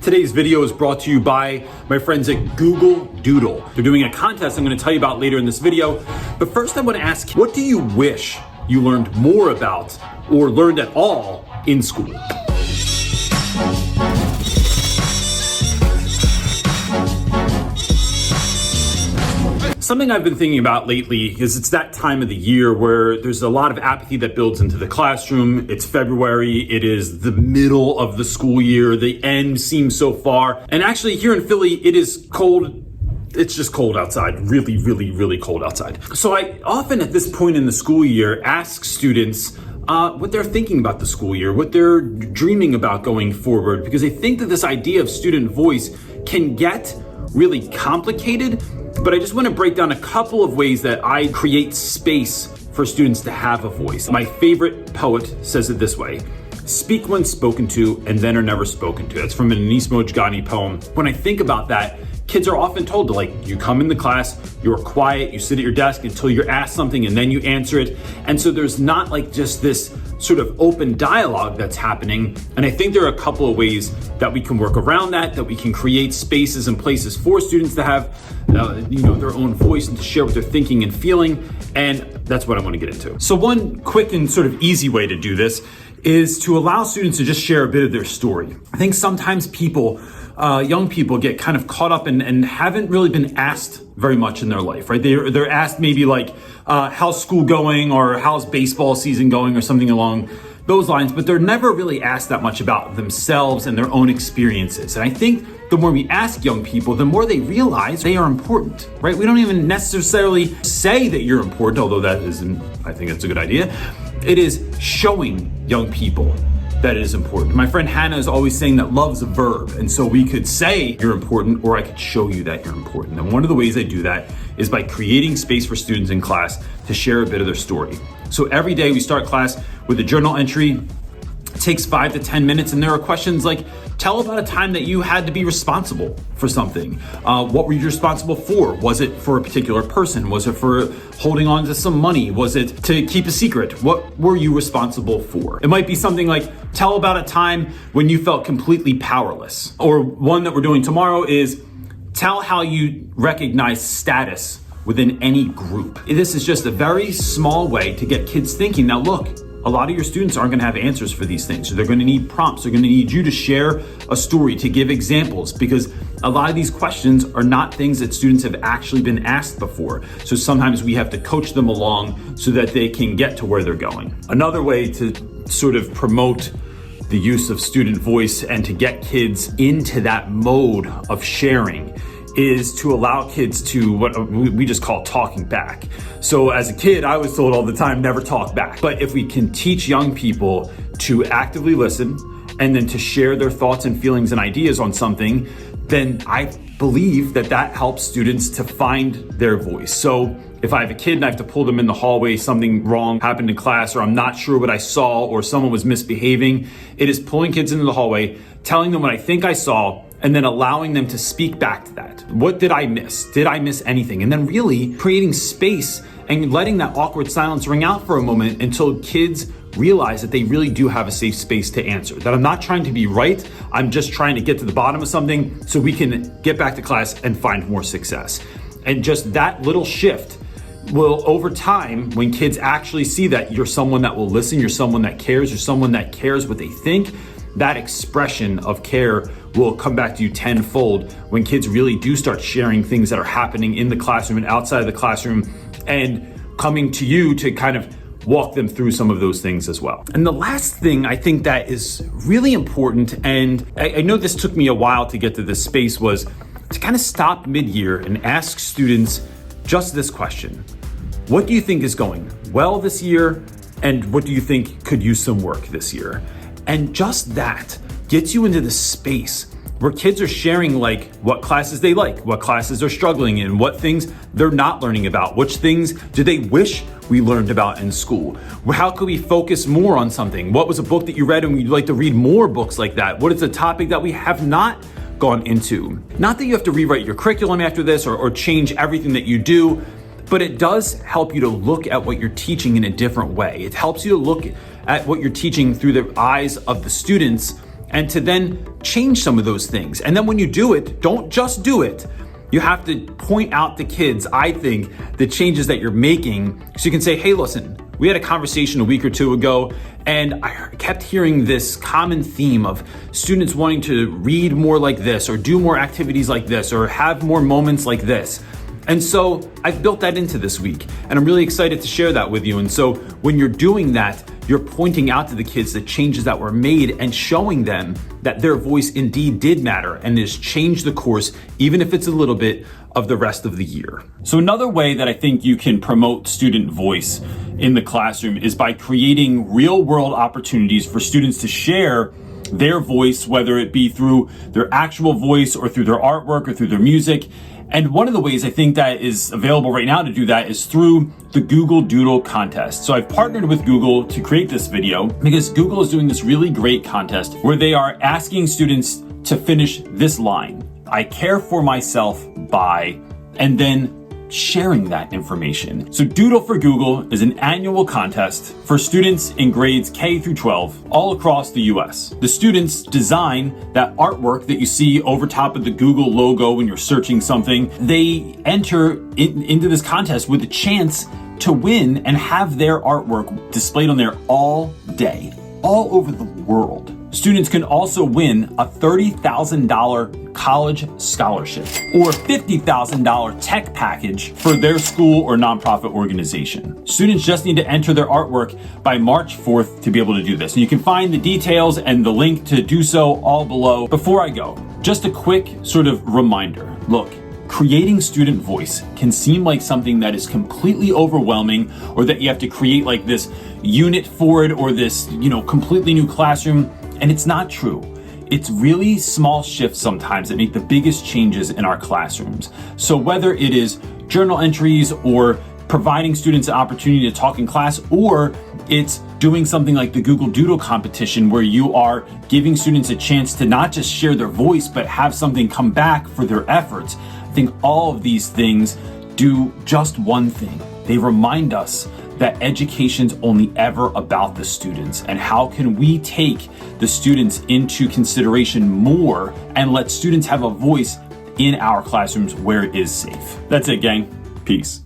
Today's video is brought to you by my friends at Google Doodle. They're doing a contest I'm going to tell you about later in this video. But first I want to ask, what do you wish you learned more about or learned at all in school? Something I've been thinking about lately is it's that time of the year where there's a lot of apathy that builds into the classroom. It's February, it is the middle of the school year, the end seems so far. And actually here in Philly, it is cold. It's just cold outside, really cold outside. So I often at this point in the school year ask students what they're thinking about the school year, what they're dreaming about going forward, because I think that this idea of student voice can get really complicated. But I just want to break down a couple of ways that I create space for students to have a voice. My favorite poet says it this way: speak when spoken to and then are never spoken to. That's from an Anismo Jgani poem. When I think about that, kids are often told to you come into class, you're quiet, you sit at your desk until you're asked something and then you answer it. And so there's not just this sort of open dialogue that's happening. And I think there are a couple of ways that we can work around that we can create spaces and places for students to have their own voice and to share what they're thinking and feeling. And that's what I want to get into. So one quick and sort of easy way to do this is to allow students to just share a bit of their story. I think sometimes young people get kind of caught up and haven't really been asked very much in their life, right? They're asked maybe how's school going or how's baseball season going or something along those lines, but they're never really asked that much about themselves and their own experiences. And I think the more we ask young people, the more they realize they are important, right? We don't even necessarily say that you're important, although I think that's a good idea. It is showing young people that it is important. My friend Hannah is always saying that love's a verb. And so we could say you're important, or I could show you that you're important. And one of the ways I do that is by creating space for students in class to share a bit of their story. So every day we start class with a journal entry. It takes 5 to 10 minutes, and there are questions like, tell about a time that you had to be responsible for something. What were you responsible for? Was it for a particular person? Was it for holding on to some money? Was it to keep a secret? What were you responsible for? It might be something like, tell about a time when you felt completely powerless. Or one that we're doing tomorrow is, tell how you recognize status within any group. This is just a very small way to get kids thinking. Now look, a lot of your students aren't gonna have answers for these things. So they're gonna need prompts. They're gonna need you to share a story, to give examples, because a lot of these questions are not things that students have actually been asked before. So sometimes we have to coach them along so that they can get to where they're going. Another way to sort of promote the use of student voice and to get kids into that mode of sharing is to allow kids to what we just call talking back. So as a kid, I was told all the time, never talk back. But if we can teach young people to actively listen and then to share their thoughts and feelings and ideas on something, then I believe that helps students to find their voice. So if I have a kid and I have to pull them in the hallway, something wrong happened in class, or I'm not sure what I saw, or someone was misbehaving, it is pulling kids into the hallway, telling them what I think I saw, and then allowing them to speak back to that. What did I miss? Did I miss anything? And then really creating space and letting that awkward silence ring out for a moment until kids realize that they really do have a safe space to answer. That I'm not trying to be right, I'm just trying to get to the bottom of something so we can get back to class and find more success. And just that little shift will, over time, when kids actually see that you're someone that will listen, you're someone that cares, you're someone that cares what they think, that expression of care will come back to you tenfold when kids really do start sharing things that are happening in the classroom and outside of the classroom, and coming to you to kind of walk them through some of those things as well. And the last thing I think that is really important, and I know this took me a while to get to this space, was to kind of stop mid-year and ask students just this question: what do you think is going well this year? And what do you think could use some work this year? And just that gets you into the space where kids are sharing what classes they like, what classes they're struggling in, what things they're not learning about, which things do they wish we learned about in school. How could we focus more on something? What was a book that you read and you'd like to read more books like that? What is a topic that we have not gone into? Not that you have to rewrite your curriculum after this or change everything that you do, but it does help you to look at what you're teaching in a different way. It helps you to look at what you're teaching through the eyes of the students and to then change some of those things. And then when you do it, don't just do it. You have to point out to kids, I think, the changes that you're making, so you can say, hey, listen, we had a conversation a week or two ago, and I kept hearing this common theme of students wanting to read more like this, or do more activities like this, or have more moments like this. And so I've built that into this week, and I'm really excited to share that with you. And so when you're doing that, you're pointing out to the kids the changes that were made and showing them that their voice indeed did matter and has changed the course, even if it's a little bit, of the rest of the year. So another way that I think you can promote student voice in the classroom is by creating real world opportunities for students to share their voice, whether it be through their actual voice or through their artwork or through their music. And one of the ways I think that is available right now to do that is through the Google Doodle contest. So I've partnered with Google to create this video because Google is doing this really great contest where they are asking students to finish this line: I care for myself by, and then sharing that information. So Doodle for Google is an annual contest for students in grades K through 12 all across the US. The students design that artwork that you see over top of the Google logo when you're searching something. They enter into this contest with a chance to win and have their artwork displayed on there all day, all over the world. Students can also win a $30,000 college scholarship or $50,000 tech package for their school or nonprofit organization. Students just need to enter their artwork by March 4th to be able to do this. And you can find the details and the link to do so all below. Before I go, just a quick sort of reminder. Look, creating student voice can seem like something that is completely overwhelming, or that you have to create like this unit for it, or this, completely new classroom. And it's not true. It's really small shifts sometimes that make the biggest changes in our classrooms. So whether it is journal entries or providing students an opportunity to talk in class, or it's doing something like the Google Doodle competition where you are giving students a chance to not just share their voice, but have something come back for their efforts. I think all of these things do just one thing. They remind us that education's only ever about the students, and how can we take the students into consideration more and let students have a voice in our classrooms where it is safe. That's it, gang. Peace.